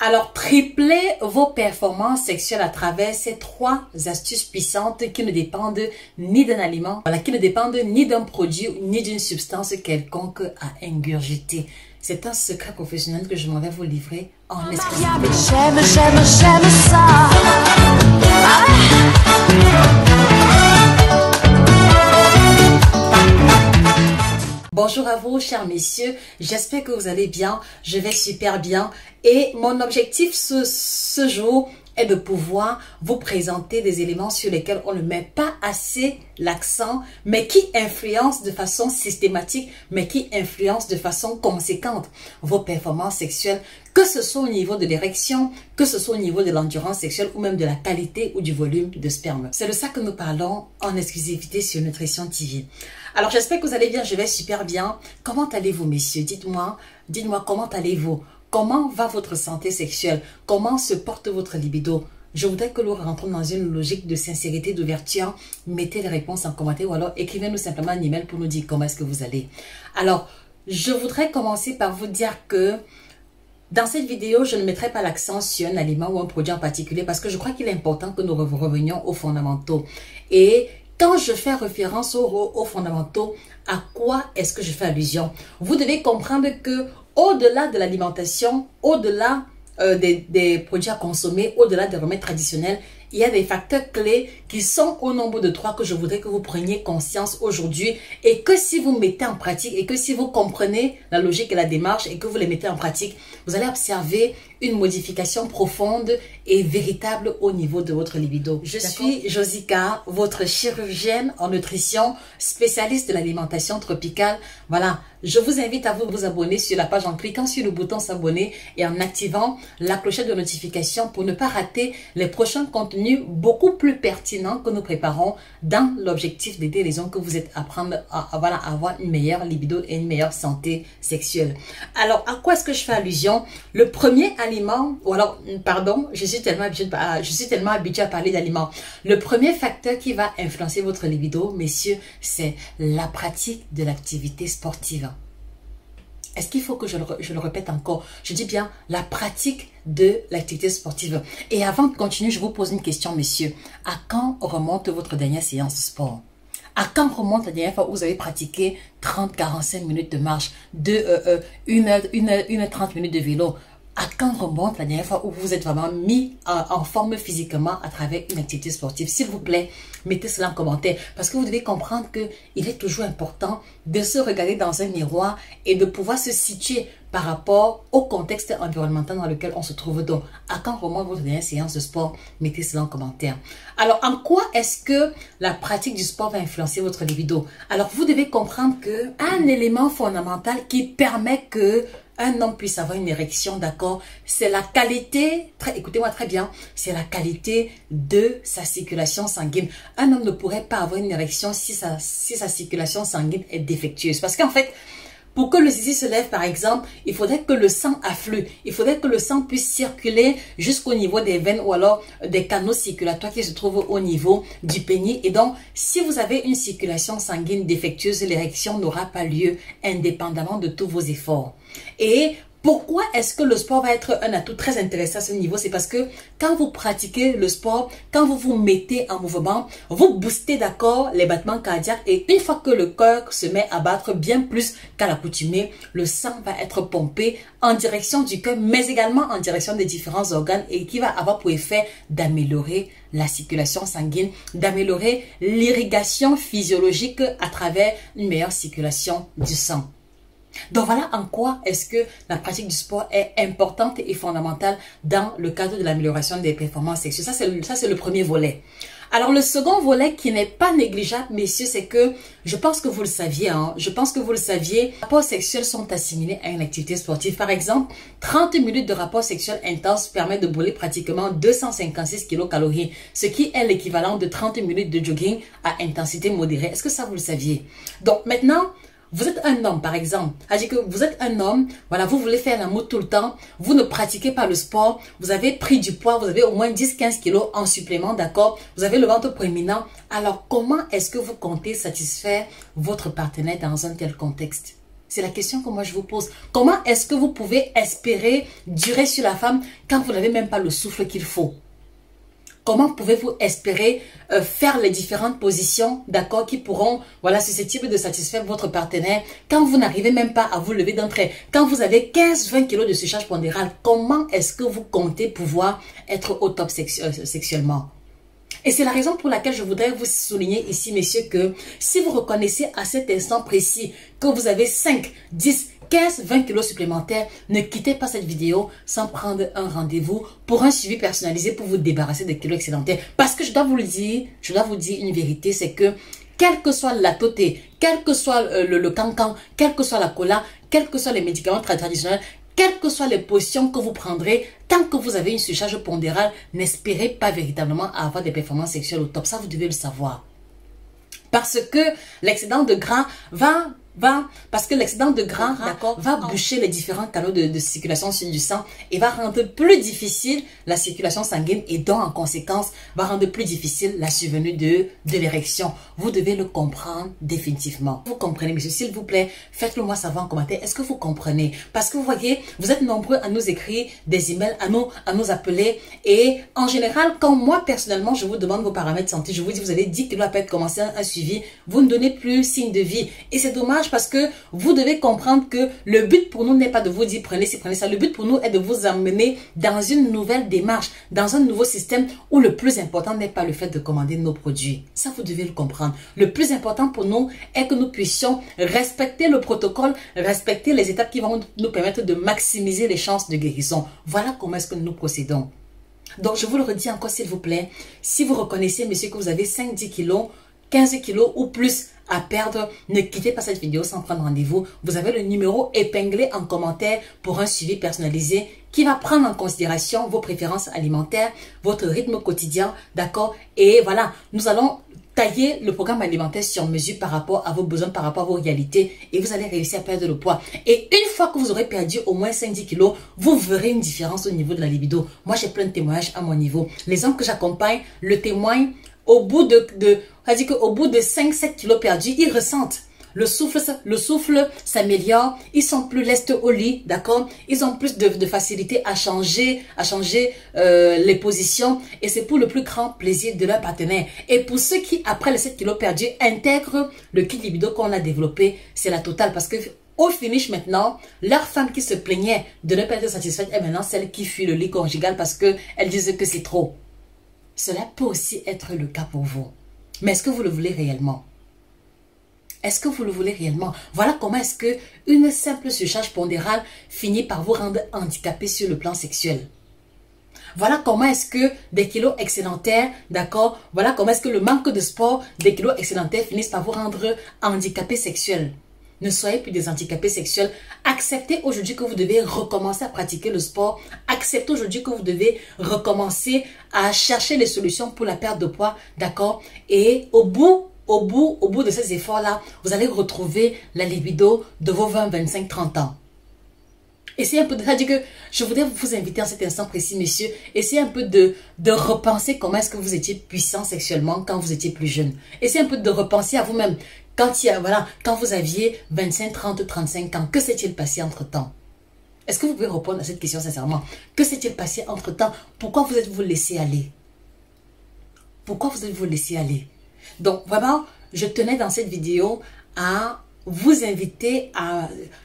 Alors, triplez vos performances sexuelles à travers ces 3 astuces puissantes qui ne dépendent ni d'un aliment, voilà, qui ne dépendent ni d'un produit, ni d'une substance quelconque à ingurgiter. C'est un secret professionnel que je m'en vais vous livrer en exclusivité. J'aime ça. Bonjour à vous, chers messieurs. J'espère que vous allez bien. Je vais super bien. Et mon objectif ce jour est de pouvoir vous présenter des éléments sur lesquels on ne met pas assez l'accent, mais qui influencent de façon systématique, mais qui influencent de façon conséquente vos performances sexuelles, que ce soit au niveau de l'érection, que ce soit au niveau de l'endurance sexuelle ou même de la qualité ou du volume de sperme. C'est de ça que nous parlons en exclusivité sur Nutrition TV. Alors j'espère que vous allez bien, je vais super bien. Comment allez-vous, messieurs? Dites-moi comment allez-vous? Comment va votre santé sexuelle? Comment se porte votre libido? Je voudrais que nous rentrons dans une logique de sincérité, d'ouverture. Mettez les réponses en commentaire ou alors écrivez-nous simplement un email pour nous dire comment est-ce que vous allez. Alors, je voudrais commencer par vous dire que dans cette vidéo, je ne mettrai pas l'accent sur un aliment ou un produit en particulier parce que je crois qu'il est important que nous revenions aux fondamentaux. Et quand je fais référence aux fondamentaux, à quoi est-ce que je fais allusion? Vous devez comprendre que au-delà de l'alimentation, au-delà des produits à consommer, au-delà des remèdes traditionnels, il y a des facteurs clés qui sont au nombre de 3 que je voudrais que vous preniez conscience aujourd'hui et que si vous mettez en pratique et que si vous comprenez la logique et la démarche et que vous les mettez en pratique, vous allez observer une modification profonde et véritable au niveau de votre libido. Je suis Josica, votre chirurgienne en nutrition, spécialiste de l'alimentation tropicale. Voilà, je vous invite à vous abonner sur la page en cliquant sur le bouton s'abonner et en activant la clochette de notification pour ne pas rater les prochains contenus beaucoup plus pertinents que nous préparons dans l'objectif d'aider les hommes que vous êtes à prendre à avoir une meilleure libido et une meilleure santé sexuelle. Alors, à quoi est-ce que je fais allusion? Le premier aliment, ou alors, pardon, je suis tellement habituée à parler d'aliments. Le premier facteur qui va influencer votre libido, messieurs, c'est la pratique de l'activité sportive. Est-ce qu'il faut que je le répète encore? Je dis bien la pratique de l'activité sportive. Et avant de continuer, je vous pose une question, messieurs. À quand remonte votre dernière séance de sport? À quand remonte la dernière fois où vous avez pratiqué 30-45 minutes de marche, 1 heure 30 minutes de vélo? À quand remonte la dernière fois où vous vous êtes vraiment mis en forme physiquement à travers une activité sportive? S'il vous plaît, mettez cela en commentaire. Parce que vous devez comprendre qu'il est toujours important de se regarder dans un miroir et de pouvoir se situer par rapport au contexte environnemental dans lequel on se trouve. Donc, à quand remonte votre dernière séance de sport? Mettez cela en commentaire. Alors, en quoi est-ce que la pratique du sport va influencer votre libido? Alors, vous devez comprendre qu'un élément fondamental qui permet que un homme puisse avoir une érection, d'accord, c'est la qualité, écoutez-moi très bien, c'est la qualité de sa circulation sanguine. Un homme ne pourrait pas avoir une érection si sa circulation sanguine est défectueuse. Parce qu'en fait, pour que le zizi se lève, par exemple, il faudrait que le sang afflue. Il faudrait que le sang puisse circuler jusqu'au niveau des veines ou alors des canaux circulatoires qui se trouvent au niveau du pénis. Et donc, si vous avez une circulation sanguine défectueuse, l'érection n'aura pas lieu indépendamment de tous vos efforts. Et pourquoi est-ce que le sport va être un atout très intéressant à ce niveau? C'est parce que quand vous pratiquez le sport, quand vous vous mettez en mouvement, vous boostez d'accord les battements cardiaques et une fois que le cœur se met à battre bien plus qu'à l'accoutumée, le sang va être pompé en direction du cœur mais également en direction des différents organes et qui va avoir pour effet d'améliorer la circulation sanguine, d'améliorer l'irrigation physiologique à travers une meilleure circulation du sang. Donc voilà en quoi est-ce que la pratique du sport est importante et fondamentale dans le cadre de l'amélioration des performances sexuelles. Ça c'est le premier volet. Alors le second volet qui n'est pas négligeable, messieurs, c'est que je pense que vous le saviez, les rapports sexuels sont assimilés à une activité sportive. Par exemple, 30 minutes de rapports sexuels intenses permettent de brûler pratiquement 256 kilocalories, ce qui est l'équivalent de 30 minutes de jogging à intensité modérée. Est-ce que ça vous le saviez? Donc maintenant, vous êtes un homme, par exemple. C'est-à-dire que vous êtes un homme, voilà, vous voulez faire l'amour tout le temps, vous ne pratiquez pas le sport, vous avez pris du poids, vous avez au moins 10-15 kilos en supplément, d'accord? Vous avez le ventre proéminent. Alors, comment est-ce que vous comptez satisfaire votre partenaire dans un tel contexte? C'est la question que moi je vous pose. Comment est-ce que vous pouvez espérer durer sur la femme quand vous n'avez même pas le souffle qu'il faut? Comment pouvez-vous espérer faire les différentes positions, d'accord, qui pourront, voilà, susceptibles de satisfaire votre partenaire quand vous n'arrivez même pas à vous lever d'un trait? Quand vous avez 15-20 kilos de surcharge pondérale, comment est-ce que vous comptez pouvoir être au top sexuellement? Et c'est la raison pour laquelle je voudrais vous souligner ici, messieurs, que si vous reconnaissez à cet instant précis que vous avez 5, 10, 15, 20 kilos supplémentaires, ne quittez pas cette vidéo sans prendre un rendez-vous pour un suivi personnalisé pour vous débarrasser des kilos excédentaires. Parce que je dois vous le dire, je dois vous dire une vérité, c'est que quelle que soit la toté, quel que soit le cancan, quelle que soit la cola, quels que soient les médicaments traditionnels, quelles que soient les positions que vous prendrez, tant que vous avez une surcharge pondérale, n'espérez pas véritablement avoir des performances sexuelles au top. Ça, vous devez le savoir. Parce que l'excédent de gras va boucher les différents canaux de circulation du sang et va rendre plus difficile la circulation sanguine et donc en conséquence va rendre plus difficile la survenue de l'érection. Vous devez le comprendre définitivement. Vous comprenez, monsieur, s'il vous plaît, faites-le moi savoir en commentaire. Est-ce que vous comprenez? Parce que vous voyez, vous êtes nombreux à nous écrire des emails, à nous appeler et en général, quand moi personnellement, je vous demande vos paramètres santé, je vous dis vous avez 10 kilos à peine commencer un suivi, vous ne donnez plus signe de vie et c'est dommage parce que vous devez comprendre que le but pour nous n'est pas de vous dire prenez ci, prenez ça. Le but pour nous est de vous amener dans une nouvelle démarche, dans un nouveau système où le plus important n'est pas le fait de commander nos produits. Ça, vous devez le comprendre. Le plus important pour nous est que nous puissions respecter le protocole, respecter les étapes qui vont nous permettre de maximiser les chances de guérison. Voilà comment est-ce que nous procédons. Donc, je vous le redis encore s'il vous plaît. Si vous reconnaissez, monsieur, que vous avez 5-10 kilos, 15 kilos ou plus à perdre, ne quittez pas cette vidéo sans prendre rendez-vous. Vous avez le numéro épinglé en commentaire pour un suivi personnalisé qui va prendre en considération vos préférences alimentaires, votre rythme quotidien, d'accord? Et voilà, nous allons tailler le programme alimentaire sur mesure par rapport à vos besoins, par rapport à vos réalités et vous allez réussir à perdre le poids. Et une fois que vous aurez perdu au moins 5-10 kilos, vous verrez une différence au niveau de la libido. Moi, j'ai plein de témoignages à mon niveau. Les hommes que j'accompagne le témoignent. Au bout de 5-7 kilos perdus, ils ressentent. Le souffle s'améliore, ils sont plus lestes au lit, d'accord? Ils ont plus de facilité à changer les positions et c'est pour le plus grand plaisir de leur partenaire. Et pour ceux qui, après les 7 kilos perdus, intègrent le kit libido qu'on a développé, c'est la totale parce que au finish maintenant, leur femme qui se plaignait de ne pas être satisfaite est maintenant celle qui fuit le lit conjugal parce qu'elle disait que c'est trop. Cela peut aussi être le cas pour vous. Mais est-ce que vous le voulez réellement? Est-ce que vous le voulez réellement? Voilà comment est-ce que une simple surcharge pondérale finit par vous rendre handicapé sur le plan sexuel. Voilà comment est-ce que des kilos excédentaires, d'accord? Voilà comment est-ce que le manque de sport, des kilos excédentaires finissent par vous rendre handicapé sexuel. Ne soyez plus des handicapés sexuels. Acceptez aujourd'hui que vous devez recommencer à pratiquer le sport. Acceptez aujourd'hui que vous devez recommencer à chercher les solutions pour la perte de poids, d'accord? Et au bout de ces efforts-là, vous allez retrouver la libido de vos 20, 25, 30 ans. Essayez un peu de... C'est-à-dire que je voudrais vous inviter en cet instant précis, messieurs, essayez un peu de repenser comment est-ce que vous étiez puissant sexuellement quand vous étiez plus jeune. Essayez un peu de repenser à vous-même. Quand vous aviez 25, 30, 35 ans, que s'est-il passé entre-temps? Est-ce que vous pouvez répondre à cette question sincèrement? Que s'est-il passé entre-temps? Pourquoi vous êtes-vous laissé aller? Pourquoi vous êtes-vous laissé aller? Donc, vraiment, je tenais dans cette vidéo à vous inviter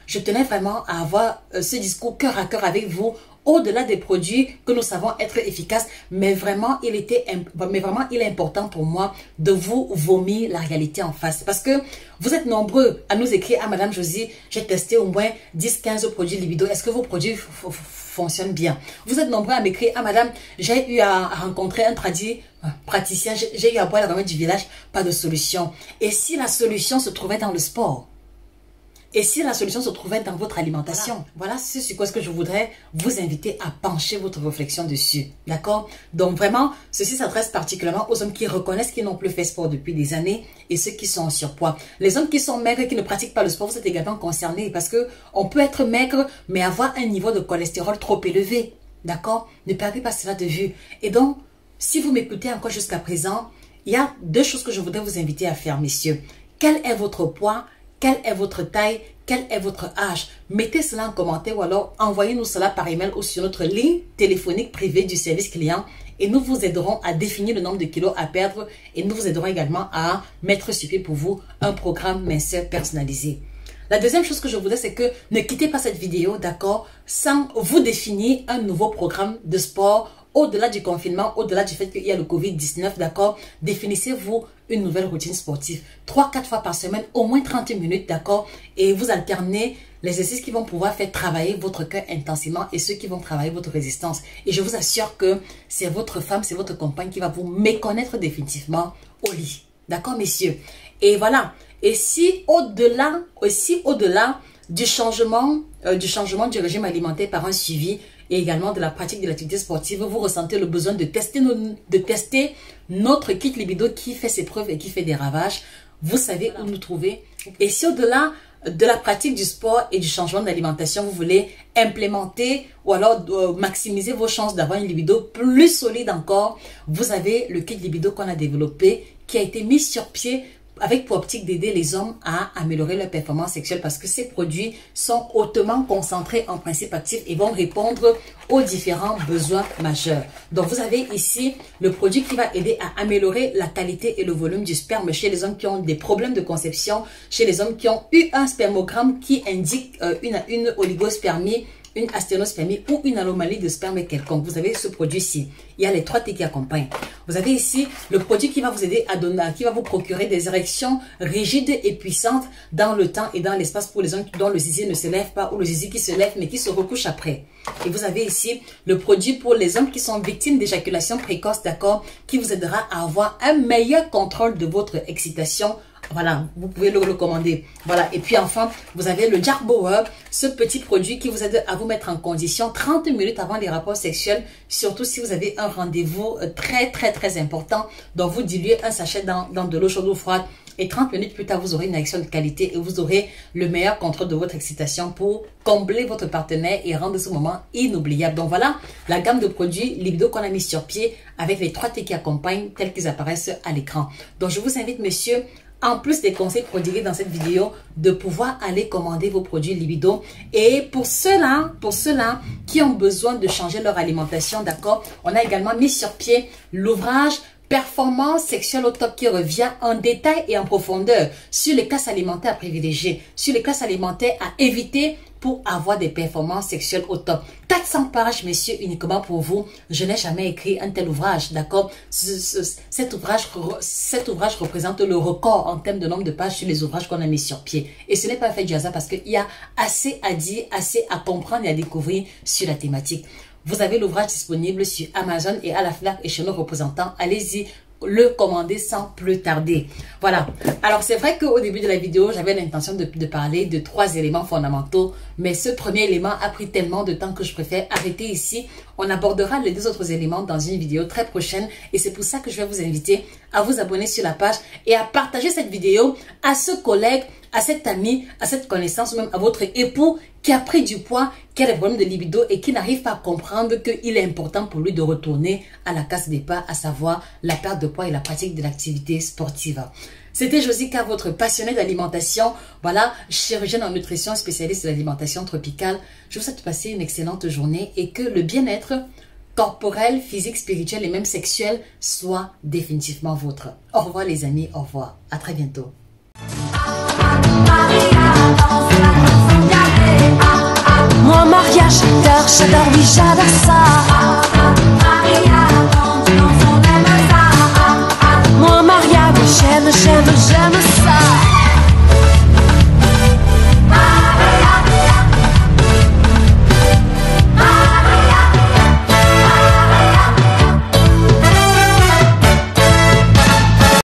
je tenais vraiment à avoir ce discours cœur à cœur avec vous, au-delà des produits que nous savons être efficaces, mais vraiment, il est important pour moi de vous vomir la réalité en face. Parce que vous êtes nombreux à nous écrire, à Madame Josie, j'ai testé au moins 10-15 produits libido. Est-ce que vos produits fonctionnent bien? Vous êtes nombreux à m'écrire, à Madame, j'ai eu à rencontrer un praticien, j'ai eu à boire la remède du village, pas de solution. Et si la solution se trouvait dans le sport? Et si la solution se trouvait dans votre alimentation? Voilà ce sur quoi est-ce que je voudrais vous inviter à pencher votre réflexion dessus. D'accord? Donc vraiment, ceci s'adresse particulièrement aux hommes qui reconnaissent qu'ils n'ont plus fait sport depuis des années et ceux qui sont en surpoids. Les hommes qui sont maigres et qui ne pratiquent pas le sport, vous êtes également concernés parce que on peut être maigre mais avoir un niveau de cholestérol trop élevé. D'accord? Ne perdez pas cela de vue. Et donc, si vous m'écoutez encore jusqu'à présent, il y a deux choses que je voudrais vous inviter à faire, messieurs. Quel est votre poids? quelle est votre taille, quel est votre âge. Mettez cela en commentaire ou alors envoyez-nous cela par email ou sur notre ligne téléphonique privée du service client et nous vous aiderons à définir le nombre de kilos à perdre et nous vous aiderons également à mettre sur pied pour vous un programme minceur personnalisé. La deuxième chose que je voudrais, c'est que ne quittez pas cette vidéo, d'accord, sans vous définir un nouveau programme de sport au-delà du confinement, au-delà du fait qu'il y a le Covid-19, d'accord. Définissez-vous une nouvelle routine sportive. 3-4 fois par semaine, au moins 30 minutes, d'accord. Et vous alternez les exercices qui vont pouvoir faire travailler votre cœur intensément et ceux qui vont travailler votre résistance. Et je vous assure que c'est votre femme, c'est votre compagne qui va vous méconnaître définitivement au lit. D'accord, messieurs? Et voilà. Et si au-delà du changement du régime alimentaire par un suivi et également de la pratique de l'activité sportive, vous ressentez le besoin de tester notre kit libido qui fait ses preuves et qui fait des ravages, vous savez où nous trouver. Et si au-delà de la pratique du sport et du changement d'alimentation, vous voulez implémenter ou alors maximiser vos chances d'avoir une libido plus solide encore, vous avez le kit libido qu'on a développé, qui a été mis sur pied avec pour optique d'aider les hommes à améliorer leur performance sexuelle parce que ces produits sont hautement concentrés en principe actif et vont répondre aux différents besoins majeurs. Donc, vous avez ici le produit qui va aider à améliorer la qualité et le volume du sperme chez les hommes qui ont des problèmes de conception, chez les hommes qui ont eu un spermogramme qui indique une oligospermie, une asténospermie ou une anomalie de sperme quelconque. Vous avez ce produit-ci. Il y a les 3 T qui accompagnent. Vous avez ici le produit qui va vous aider à donner, qui va vous procurer des érections rigides et puissantes dans le temps et dans l'espace pour les hommes dont le zizi ne se lève pas ou le zizi qui se lève mais qui se recouche après. Et vous avez ici le produit pour les hommes qui sont victimes d'éjaculation précoce, d'accord, qui vous aidera à avoir un meilleur contrôle de votre excitation. Voilà, vous pouvez le commander. Voilà, et puis enfin, vous avez le Jarbower, ce petit produit qui vous aide à vous mettre en condition 30 minutes avant les rapports sexuels, surtout si vous avez un rendez-vous très important. Donc, vous diluez un sachet dans de l'eau chaude ou froide et 30 minutes plus tard, vous aurez une érection de qualité et vous aurez le meilleur contrôle de votre excitation pour combler votre partenaire et rendre ce moment inoubliable. Donc, voilà la gamme de produits libido qu'on a mis sur pied avec les 3 T qui accompagnent tels qu'ils apparaissent à l'écran. Donc, je vous invite, messieurs, en plus des conseils prodigués dans cette vidéo, de pouvoir aller commander vos produits libido. Et pour ceux-là qui ont besoin de changer leur alimentation, d'accord, on a également mis sur pied l'ouvrage Performance sexuelle au top qui revient en détail et en profondeur sur les classes alimentaires à privilégier, sur les classes alimentaires à éviter pour avoir des performances sexuelles au top. 400 pages, messieurs, uniquement pour vous. Je n'ai jamais écrit un tel ouvrage, d'accord? Cet ouvrage représente le record en termes de nombre de pages sur les ouvrages qu'on a mis sur pied. Et ce n'est pas fait du hasard parce qu'il y a assez à dire, assez à comprendre et à découvrir sur la thématique. Vous avez l'ouvrage disponible sur Amazon et à la FNAC et chez nos représentants. Allez-y, le commander sans plus tarder. Voilà. Alors, c'est vrai qu'au début de la vidéo, j'avais l'intention de parler de 3 éléments fondamentaux. Mais ce premier élément a pris tellement de temps que je préfère arrêter ici. On abordera les 2 autres éléments dans une vidéo très prochaine. Et c'est pour ça que je vais vous inviter à vous abonner sur la page et à partager cette vidéo à ce collègue, à cet ami, à cette connaissance, ou même à votre époux qui a pris du poids, qui a des problèmes de libido et qui n'arrive pas à comprendre qu'il est important pour lui de retourner à la case départ, à savoir la perte de poids et la pratique de l'activité sportive. C'était Josica, votre passionnée d'alimentation. Voilà, chirurgienne en nutrition, spécialiste de l'alimentation tropicale. Je vous souhaite de passer une excellente journée et que le bien-être corporel, physique, spirituel et même sexuel soit définitivement vôtre. Au revoir les amis, au revoir. À très bientôt. Moi mariage, j'adore, oui j'adore ça. Moi mariage, j'aime ça.